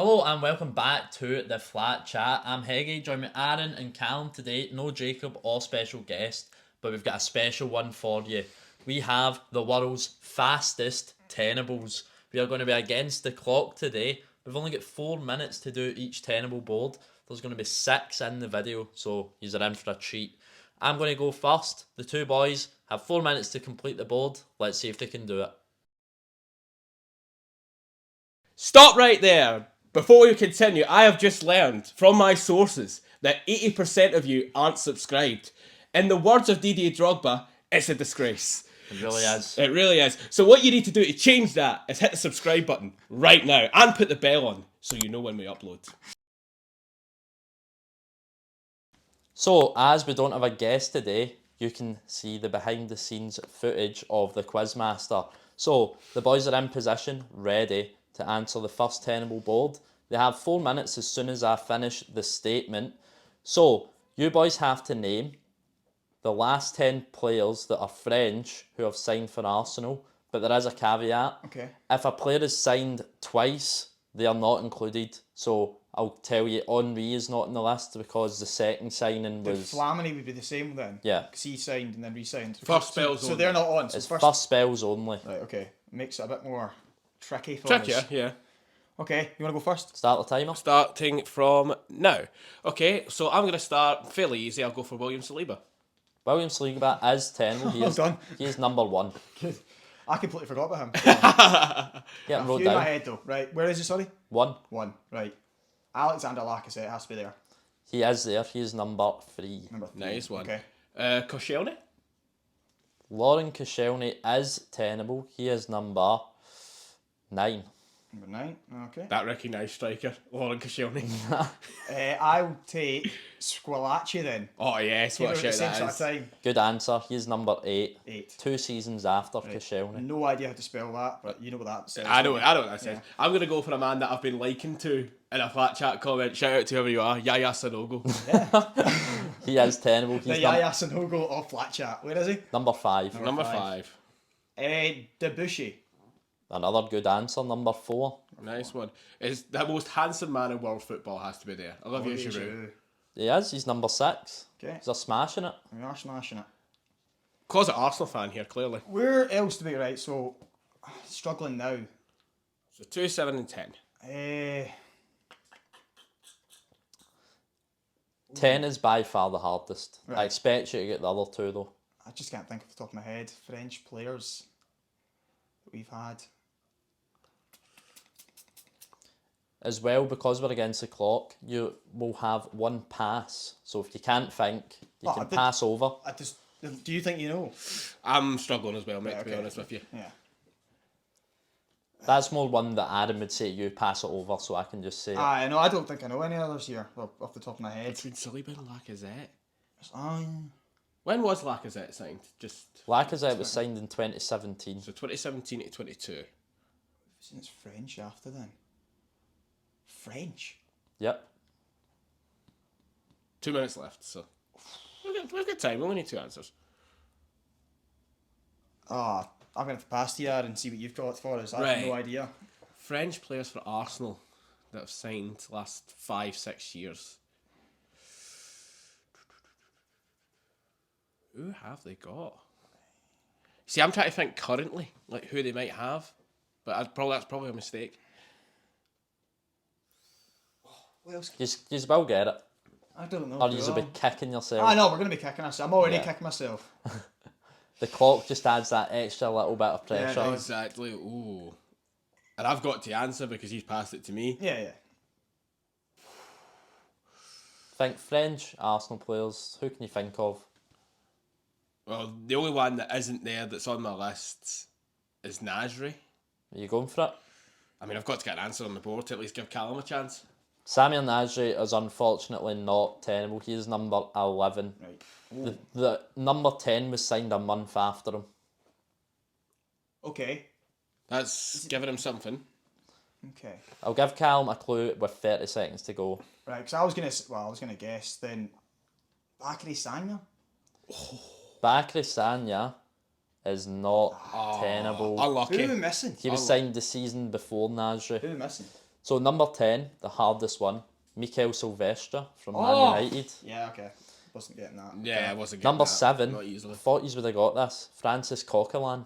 Hello and welcome back to the Flat Chat. I'm Heggy, join me Aaron and Callum today. No Jacob or special guest, but we've got a special one for you. We have the world's fastest Tenables. We are going to be against the clock today. We've only got 4 minutes to do each Tenable board. There's going to be 6 in the video, so you're in for a treat. I'm going to go first. The two boys have 4 minutes to complete the board. Let's see if they can do it. Stop right there! Before you continue, I have just learned from my sources that 80% of you aren't subscribed. In the words of Didier Drogba, it's a disgrace. It really is. It really is. So what you need to do to change that is hit the subscribe button right now and put the bell on so you know when we upload. So, as we don't have a guest today, you can see the behind the scenes footage of the Quizmaster. So, the boys are in position, ready to answer the first tenable board. They have 4 minutes as soon as I finish the statement. So, you boys have to name the last 10 players that are French who have signed for Arsenal, but there is a caveat. Okay. If a player is signed twice, they are not included. So I'll tell you, Henri is not in the list because the second signing was... Flamini would be the same then? Yeah. Because he signed and then re-signed. First spells So only. they're not on. So It's first spells only. Right, okay. Makes it a bit more tricky for Trickier, us. yeah. Okay, you want to go first? Start the timer. Starting from now. Okay, so I'm going to start fairly easy. I'll go for William Saliba. William Saliba is 10. He Well is, done. he is number 1. I completely forgot about him. Get him A wrote few in my down. head though. Right, where is he, sorry? 1. 1, right. Alexander Lacazette has to be there. He is there. He is number 3. Number 3. Nice one. Okay. Koscielny. Lauren Koscielny is tenable. He is number 9. Number 9, okay. That recognised striker, Lauren Koscielny. I'll take Squillaci then. Oh yes, what a Keep it at shit the same that sort is. of time. Good answer. He is number 8. 8. 2 seasons after Koscielny. No idea how to spell that, but you know what that says. I know what that says. Yeah. I'm going to go for a man that I've been likened to in a flat chat comment. Shout out to whoever you are, Yaya Sanogo. He is tenable. The He's Yaya Sanogo of Flat Chat. Where is he? number 5. Number 5. Debussy. Another good answer. Number 4. Nice one. Is the most handsome man in world football has to be there. Olivier Giroud. He is. He's number 6. Okay. He's a smashing it. We are smashing it. Closet Arsenal fan here, clearly. Where else to be right? So, struggling now. So 2, 7 and 10. 10 is by far the hardest. I Right. expect you to get the other 2 though. I just can't think off the top of my head. French players that we've had. As well, because we're against the clock, you will have 1 pass. So if you can't think, you Oh, can I did- pass over. I just. Do you think you know? I'm struggling as well, mate, to be okay. honest with you. Yeah. That's more one that Adam would say you pass it over, so I can just say it. I know. I don't think I know any others here off the top of my head. Between Saliba and Lacazette. Um, When was Lacazette signed? Just Lacazette was signed in 2017. so 2017 to 22. Since French after then. French. Yep. 2 minutes left, so we've got time. We only need 2 answers. Ah, I'm going to have to pass here and see what you've got for us. I Right. have no idea. French players for Arsenal that have signed last 5-6 years. Who have they got? See, I'm trying to think currently, like who they might have, but that's probably a mistake. What else? You will get it. I don't know. Or you'll be kicking yourself. I know, we're going to be kicking ourselves. I'm already Yeah. kicking myself. The clock just adds that extra little bit of pressure. Yeah, Exactly. Ooh, and I've got to answer because he's passed it to me. Yeah. Think French Arsenal players. Who can you think of? Well, the only one that isn't there that's on my list is Nasri. Are you going for it? I mean, I've got to get an answer on the board to at least give Callum a chance. Samir Nasri is unfortunately not tenable. He is number 11. Right. The number 10 was signed a month after him. Okay. That's giving him something. Okay. I'll give Callum a clue with 30 seconds to go. Right, because I was going to guess then Bakary Sagna. Bakary Sagna is not tenable. Who are we Unlucky. missing? He was signed the season before Nasri. Who are we missing? So number 10, the hardest one, Mikel Silvestre from Oh! Man United. Yeah, okay. Wasn't getting that. Yeah, I wasn't getting Number that. 7, Not I easily. thought you would have got this, Francis Coquelin.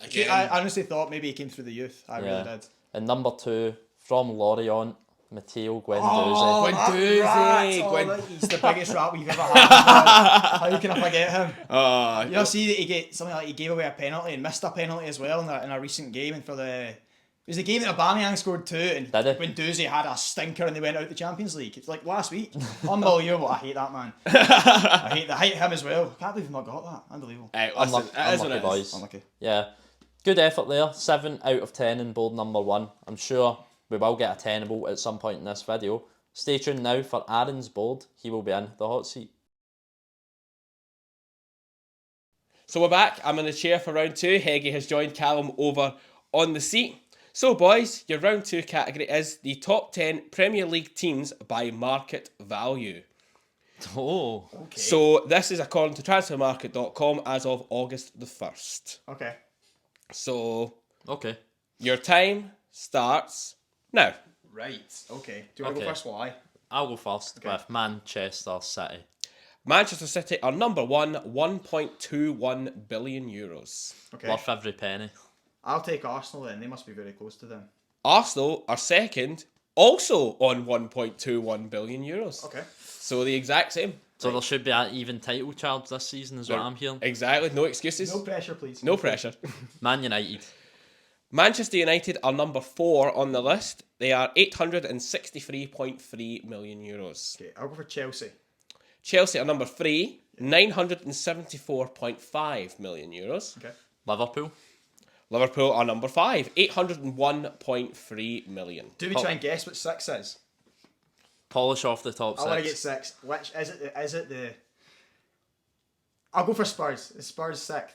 Again, I honestly thought maybe he came through the youth. I really did. And number 2, from Lorient, Matteo Guendouzi. Oh, Guendouzi, he's the biggest rat we've ever had. How can I forget him? oh, You know, see that he gave away a penalty and missed a penalty as well in a recent game, and for it was the game that Aubameyang scored 2 and Did he? Guendouzi had a stinker and they went out the Champions League. It's like last week. Unbelievable. I hate that man. I hate him as well. Can't believe I've not got that. Unbelievable. Unlucky, unlucky boys. Unlucky. Yeah, good effort there. 7 out of 10 in bold number 1. I'm sure we will get a tenable at some point in this video. Stay tuned now for Aaron's bold. He will be in the hot seat. So we're back. I'm in the chair for round 2. Heggie has joined Callum over on the seat. So boys, your round 2 category is the top 10 Premier League teams by market value. Oh, Okay. So this is according to transfermarket.com as of August the 1st. Okay. So okay. your time starts now. Right. Okay. Do you want to Okay. go first? Why? I'll go first with Manchester City. Manchester City are number 1, 1.21 billion euros. Okay. Worth every penny. I'll take Arsenal then. They must be very close to them. Arsenal are second, also on 1.21 billion euros. Okay. So the exact same. So there should be an even title charge this season is what I'm hearing. Exactly, no excuses. No pressure, please. No pressure. Man United. Manchester United are number 4 on the list. They are 863.3 million euros. Okay, I'll go for Chelsea. Chelsea are number 3, 974.5 million euros. Okay. Liverpool. Liverpool are number 5, 801.3 million. Do we try and guess what 6 is? Polish off the top I want to 6. get 6. Which is it? Is it the? I'll go for Spurs. Is Spurs 6th?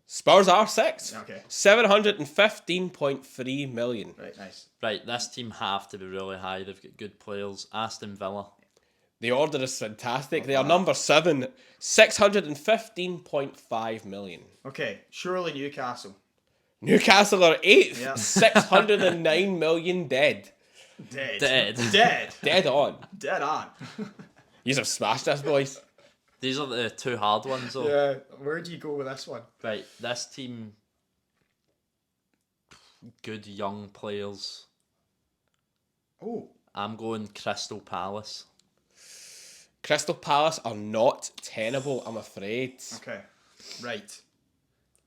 Spurs are 6. Okay. 715.3 million. Right. Nice. Right, this team have to be really high. They've got good players. Aston Villa. The order is fantastic. They are number 7, 615.5 million. Okay. Surely Newcastle. Newcastle are 8th, Yeah. 609 million dead. Dead. Dead. Dead. Dead on. Dead on. You have smashed us, boys. These are the 2 hard ones though. Yeah. Where do you go with this one? Right, this team, good young players. Oh. I'm going Crystal Palace. Crystal Palace are not tenable, I'm afraid. Okay. Right.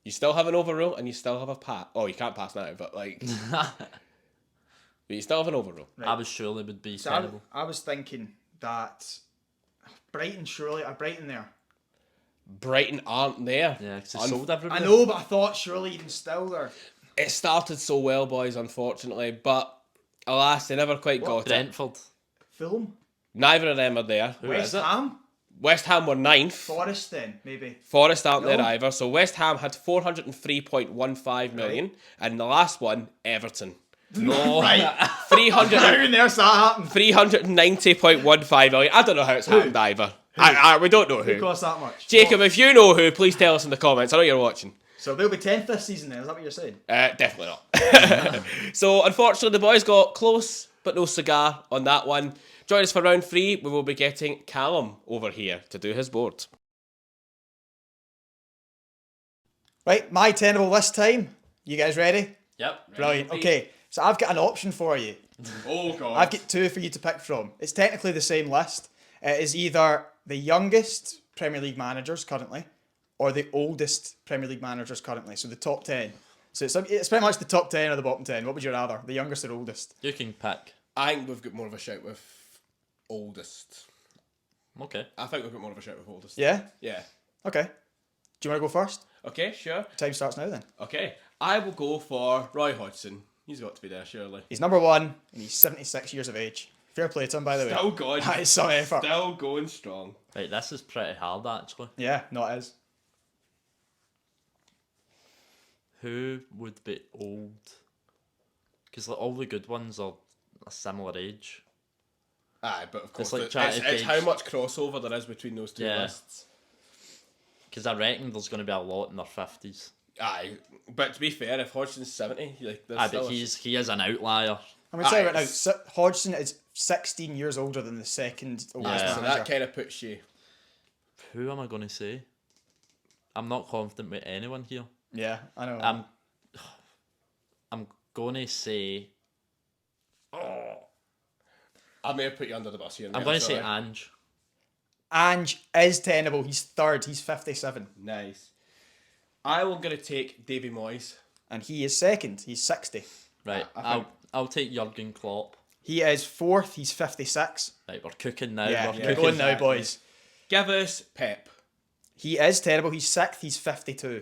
You still have an overrule and you still have a pass. Oh, you can't pass now, but like... but you still have an overrule. I was sure they would be So tenable. I was thinking that Brighton surely are Brighton there. Brighton aren't there. Yeah, because they sold everybody. I know, but I thought surely even still there. It started so well, boys, unfortunately, but alas, they never quite got it. Brentford. Fulham. Neither of them are there. Who West is it? Ham. West Ham were 9th. Forest then maybe. Forest aren't there No. either. So West Ham had 403.15 million, and the last one, Everton. No. Right. 300, How on earth's that happened? 390.15 million. I don't know how it's happened either. We don't know Who who. cost that much? Jacob, if you know who, please tell us in the comments. I know you're watching. So they'll be 10th this season then, is that what you're saying? Definitely not. So unfortunately, the boys got close, but no cigar on that one. Join us for round 3. We will be getting Callum over here to do his board. Right, my tenable this time. You guys ready? Yep. Brilliant. Okay, so I've got an option for you. Oh god. I've got 2 for you to pick from. It's technically the same list. It is either the youngest Premier League managers currently or the oldest Premier League managers currently. So the top 10. So it's pretty much the top 10 or the bottom 10. What would you rather? The youngest or oldest? You can pick. I think we've got more of a shout with oldest. Okay. I think we've got more of a shout with oldest. Yeah? Yeah. Okay. Do you want to go first? Okay, sure. Time starts now then. Okay. I will go for Roy Hodgson. He's got to be there, surely. He's number 1 and he's 76 years of age. Fair play to him, by the way. Still going. That is some effort. Still going strong. Right, this is pretty hard actually. Yeah, no, it is. Who would be old? Because like, all the good ones are a similar age. Aye, but of course, like it's trying to gauge- how much crossover there is between those two Yeah. lists. Because I reckon there's going to be a lot in their 50s. Aye, but to be fair, if Hodgson's 70, like, there's Aye, still but a- he is an outlier. I'm going to tell you right now, Nice. Hodgson is 16 years older than the second oldest Yeah. So manager. that kind of puts you. Who am I going to say? I'm not confident with anyone here. Yeah, I know. I'm going to say... I may have put you under the bus here. I'm mate, going to say sorry. Ange. Ange is Tenable. He's third. He's 57. Nice. I am going to take Davy Moyes. And he is second. He's 60. Right, I think- I'll take Jurgen Klopp. He is fourth. He's 56. Right, we're cooking now. Yeah, we're we're cooking. going now, exactly. boys. Give us Pep. He is Tenable. He's sixth. He's 52.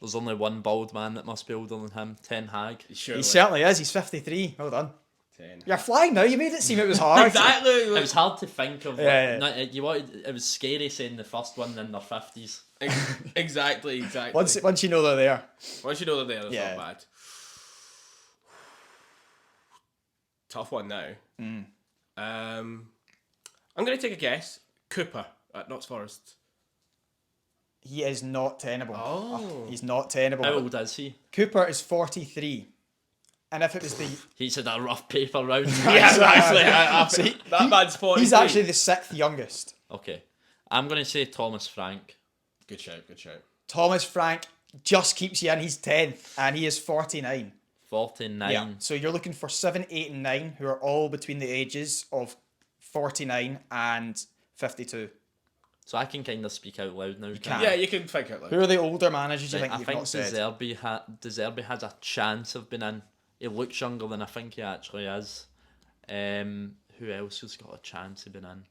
There's only one bald man that must be older than him. Ten Hag. Surely. He certainly is. He's 53. Well done. 10. You're flying now. You made it seem it was hard. Exactly. It was hard to think of. Yeah, No, it was scary saying the first one in their 50s. Exactly. Once you know they're there. Once you know they're there, it's Yeah. not bad. Tough one now. I'm going to take a guess. Cooper at Notts Forest. He is not Tenable. Oh. He's not Tenable. How old is he? Cooper is 43. And if it was the... He's had a rough paper round. Yeah, actually, that man's 40. He's actually the sixth youngest. Okay. I'm going to say Thomas Frank. Good shout, good shout. Thomas Frank just keeps you in. He's 10th. And he is 49. 49. Yeah. So you're looking for 7, 8 and 9 who are all between the ages of 49 and 52. So I can kind of speak out loud now. can. Yeah, you can think out loud. Who are the older managers you Right, think I you've think not said? De Zerbi has a chance of being in. He looks younger than I think he actually is. Who else has got a chance of being in?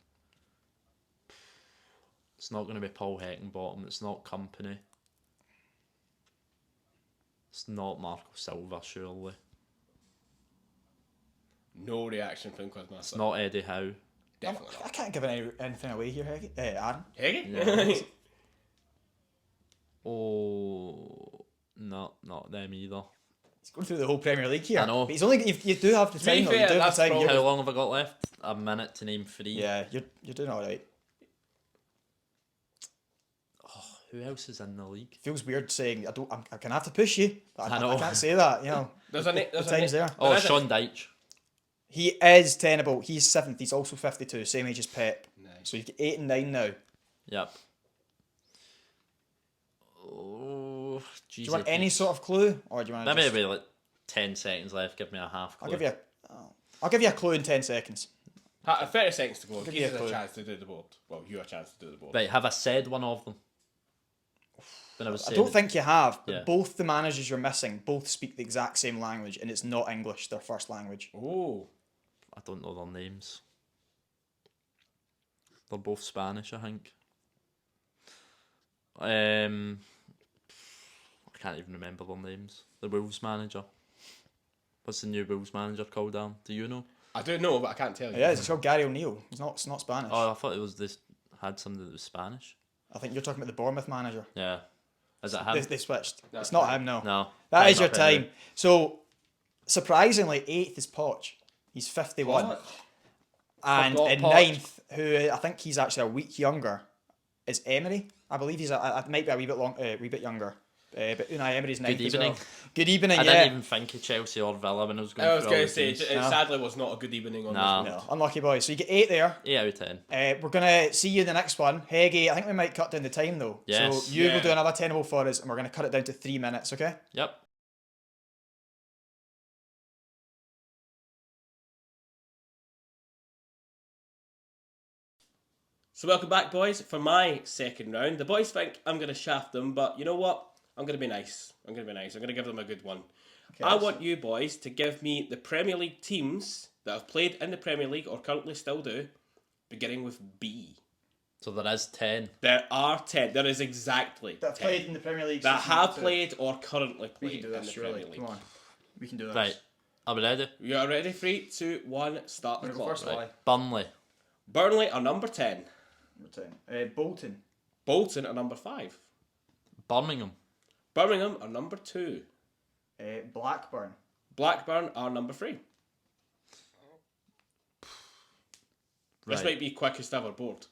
It's not going to be Paul Heckingbottom. It's not Company. It's not Marco Silva, surely. No reaction from It's Quizmaster. not Eddie Howe. Definitely I not. can't give anything away here, Aaron. Heggy? Yeah. Oh, no, not them either. He's going through the whole Premier League here. I know. But he's only... You do have the To be time, though. fair, You do have that's the time. probably- How long have I got left? A minute to name 3. Yeah, you're doing all right. Who else is in the league? Feels weird saying I'm gonna have to push you, but I know. I can't say that. You know, There's a the time's there. Oh, There is a- Sean Dyche. He is Tenable. He's 7th. He's also 52, same age as Pep. Nice. So you get 8 and 9 now. Yep. Oh, Do you want any sort of clue, or do you want to? Maybe like 10 seconds left. Give me a half clue. I'll give you a clue in 10 seconds. 30 seconds to go. Give Give you a us a clue. chance to do the board. Well, you a chance to do the board. Right, have I said one of them? When I was I saying don't it- think you have, but Yeah. both the managers you're missing both speak the exact same language, and it's not English, their first language. Oh. I don't know their names. They're both Spanish, I think. I can't even remember their names. The Wolves manager. What's the new Wolves manager called, Dan? Do you know? I do know, but I can't tell you. Yeah, it's called Gary O'Neill. It's not Spanish. Oh, I thought it was this had somebody that was Spanish. I think you're talking about the Bournemouth manager. Yeah. Is it him? They switched. That's it's not fine. him, no. No. That is Time your up anyway. time. So, surprisingly, 8th is Poch. He's 51. What? And Forgot in Poch. 9th, who I think he's actually a week younger, is Emery. I believe he's might be a wee bit younger. But Unai Emery's 9th as evening. well. Good evening, I yeah. didn't even think of Chelsea or Villa when I was going I was through going all to say, these. it sadly was not a good evening on No. this No, unlucky boy. So you get 8 there. 8 out of 10. We're going to see you in the next one. Heggy, I think we might cut down the time though. Yes. So you Yeah. will do another tenable for us and we're going to cut it down to 3 minutes, okay? Yep. So welcome back, boys, for my second round. The boys think I'm going to shaft them, but you know what? I'm going to be nice. I'm going to give them a good one. Okay, I want you boys to give me the Premier League teams that have played in the Premier League or currently still do, beginning with B. So there is 10. There are 10. There is exactly That 10 played in the Premier League. that season have two. played or currently We played can do in this, the surely. Premier League. Come on. We can do this. Right. Are we ready? You are ready? 3, 2, 1, start the Wanna go clock. first, Right. Why? Burnley. Burnley are number 10. Number 10. Bolton. Bolton are number 5. Birmingham. Birmingham are number 2. Blackburn. Blackburn are number 3. This Right. might be quickest ever board.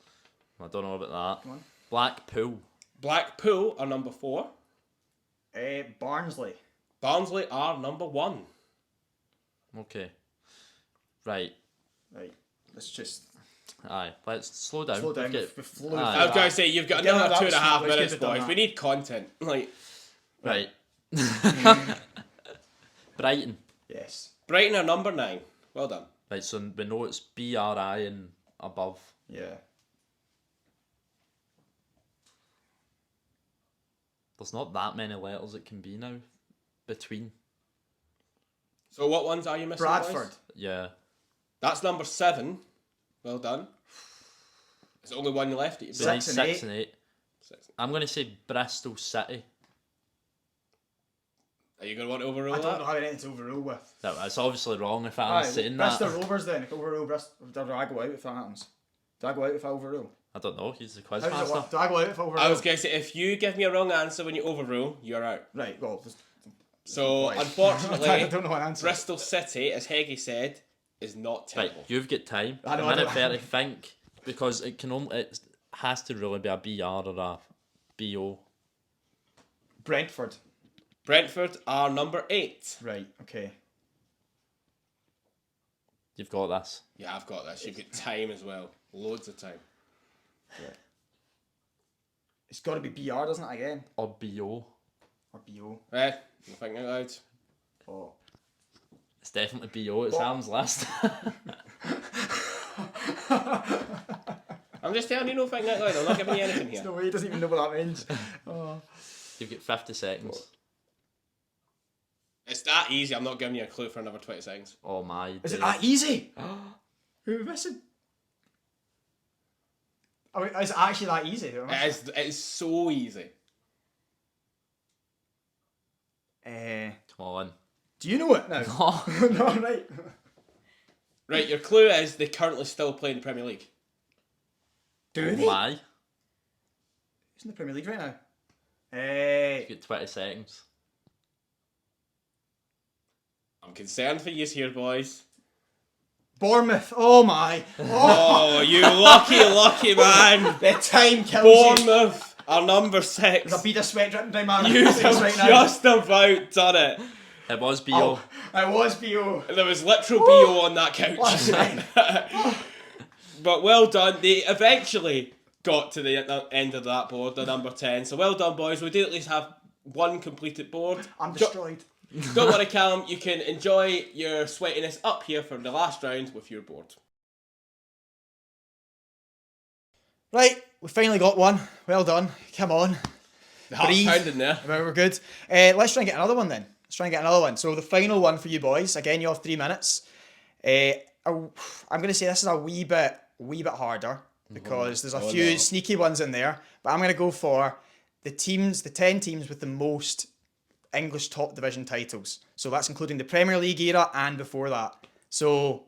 I don't know about that. Come on. Blackpool. Blackpool are number 4. Barnsley. Barnsley are number 1. Okay. Right. Right. Let's just Aye. Let's slow down. slow down. We've got- We've flown Aye. I was going to say, you've got Get another that 2.5 smooth, it's minutes, good to done boys. that. We need content. Like, Right. Brighton. yes. Brighton are number 9. Well done. Right, so we know it's BRI and above. Yeah. There's not that many letters it can be now. Between. So what ones are you missing, Bradford. boys? Yeah. That's number 7. Well done. There's only one left. That you So we need 6 and 6 8. and 8. 6. I'm going to say Bristol City. Are you going to want to overrule I don't that? know how anything to overrule with. That's obviously wrong if I'm Aye, saying Bristol that. Rovers then. If I overrule Bristol, do I go out if that happens? Do I go out if I overrule? I don't know. He's the How does it quizmaster. work? Do I go out if I overrule? I was going to say, if you give me a wrong answer when you overrule, you're out. Right, well, So, right. I unfortunately, don't know an answer. Bristol City, as Heggie said, is not Right, Tenable. you've got time. I know, A I minute don't- 30, think. Because it can only... It has to really be a BR or a BO. Brentford. Brentford are number 8. Right, okay. You've got this. Yeah, I've got this. You've got time as well. Loads of time. Right. It's got to be BR, doesn't it, again? Or BO. Or BO. You think out loud. Oh. It's definitely BO. It's What? Sam's list. I'm just telling you, no thinking out loud. I'm not giving you anything here. No way, he doesn't even know what that means. Oh. You've got 50 seconds. It's that easy. I'm not giving you a clue for another 20 seconds. Oh my. Is it days. that easy? Who are we missing? Oh, wait, is it actually that easy? It is so easy. Come on. Do you know it now? Oh, No, right. Right, your clue is they currently still play in the Premier League. Do they? my. Who's in the Premier League right now? You've got 20 seconds. I'm concerned for you here, boys. Bournemouth. Oh my. Oh, Oh, you lucky man. the time kills you. Bournemouth are number 6. There's a bead of sweat dripping down my You face have right now. just about done it. It was BO. Oh, I was BO. There was literal BO on that couch. Last night. But well done. They eventually got to the end of that board, the number 10. So well done, boys. We do at least have one completed board. I'm destroyed. Don't worry, Callum. You can enjoy your sweatiness up here for the last round with your board. Right, we finally got one. Well done. Come on. The heart's Breathe. pounding there. Well, we're good. Let's try and get another one then. Let's try and get another one. So the final one for you boys. Again, you have 3 minutes. I'm going to say this is a wee bit harder because there's a few sneaky ones in there. But I'm going to go for the 10 teams with the most English top division titles. So that's including the Premier League era and before that. So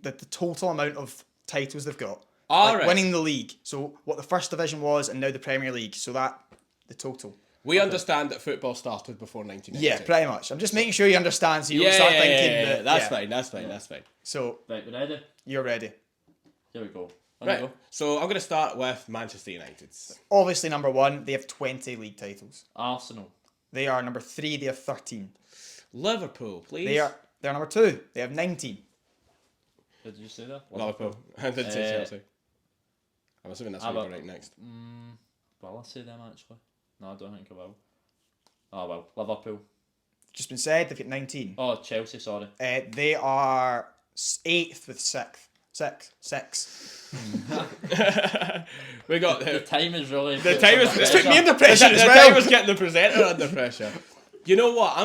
the total amount of titles they've got. Alright. Winning the league. So what the first division was and now the Premier League. So that, the total. We understand that football started before 1992. Yeah, pretty much. I'm just making sure you understand so you don't start thinking that... That's yeah. fine. So, Right, we ready? you're ready. Here we go. On Right, you go. so I'm going to start with Manchester United. Obviously, number 1, they have 20 league titles. Arsenal. They are number 3, they have 13. Liverpool, please. They're number 2, they have 19. Did you say that? Liverpool. I did say Uh, Chelsea. I'm assuming that's what but- you're right next. Will I say them actually? No, I don't think I will. Oh well, Liverpool. Just been said, they've got 19. Oh, Chelsea, sorry. They are 8th with 6. We got The time is really... The time is It's put me under pressure as the well. time was getting the presenter under pressure. You know what?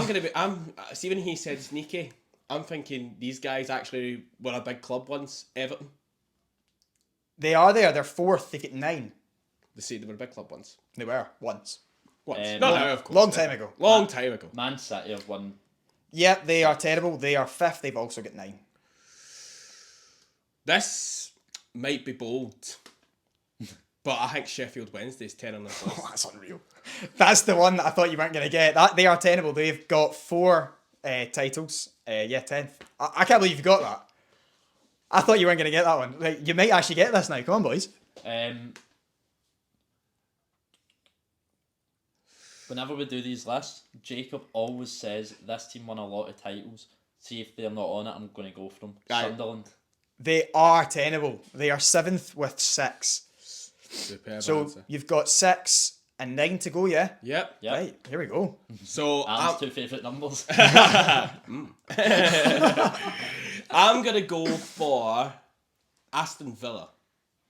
See when he said sneaky, I'm thinking these guys actually were a big club once. Everton. They are there, they're 4th, they've got 9. They say they were a big club once. They were, once. Once. Um, Not now, of course. Long time ago. Long time ago. Man City have won... Yep, they are terrible. They are 5th, they've also got 9. This might be bold, but I think Sheffield Wednesday's 10 on the Oh, list. that's unreal. That's the one that I thought you weren't going to get. They are tenable. They've got 4 titles. 10th. I can't believe you got that. I thought you weren't going to get that one. Like, you might actually get this now. Come on, boys. Whenever we do these lists, Jacob always says this team won a lot of titles. See if they're not on it, I'm going to go for them. Aye. Sunderland. They are tenable. They are 7th with 6. Superb So answer. you've got 6 and 9 to go, yeah? Yep. Yep. Right, here we go. So Adam's two favourite numbers. I'm gonna go for Aston Villa.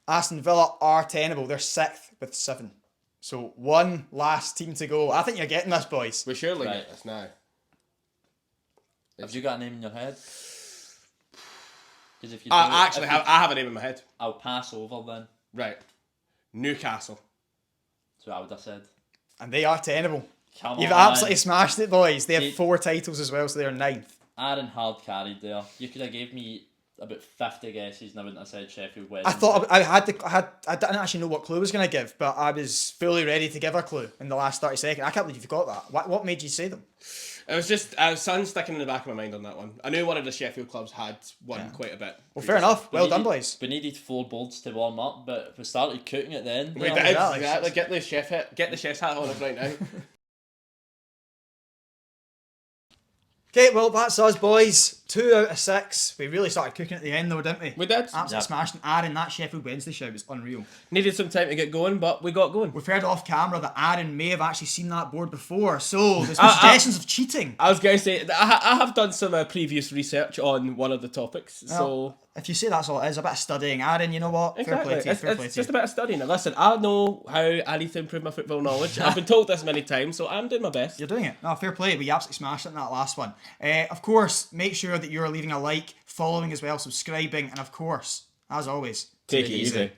Aston Villa are tenable. They're 6th with 7. So one last team to go. I think you're getting this, boys. We surely Right. get this now. Have you got a name in your head? Because if you do, I actually if you- I have a name in my head. I'll pass over then. Right. Newcastle. That's what I would have said. And they are tenable. Come You've on. absolutely smashed it, boys. They have See- 4 titles as well, so they're 9th. Aaron hard carried there. You could have gave me about 50 guesses and I wouldn't have said Sheffield Wednesday. I thought I didn't actually know what clue I was going to give, but I was fully ready to give a clue in the last 30 seconds. I can't believe you got that. What made you say them? It was just something sticking in the back of my mind on that one. I knew one of the Sheffield clubs had won quite a bit. Well, fair enough. Well done, boys. We needed 4 boards to warm up, but we started cooking at the end. We there. did. exactly. Exactly. Get the chef's hat on us right now. Okay, well, that's us, boys. 2 out of 6. We really started cooking at the end, though, didn't we? We did. Absolutely Yeah. smashing. Aaron, that Sheffield Wednesday show was unreal. Needed some time to get going, but we got going. We've heard off camera that Aaron may have actually seen that board before, so there's no suggestions of cheating. I was going to say, I have done some previous research on one of the topics, so... If you say that's all it is, a bit of studying. Aaron, you know what? Fair Exactly. play to you. It's, Fair play it's to you. just a bit of studying. And listen, I know how I need to improve my football knowledge. I've been told this many times, so I'm doing my best. You're doing it. No, fair play. We absolutely smashed it in that last one. Of course, make sure that you're leaving a like, following as well, subscribing, and of course, as always, Take it easy.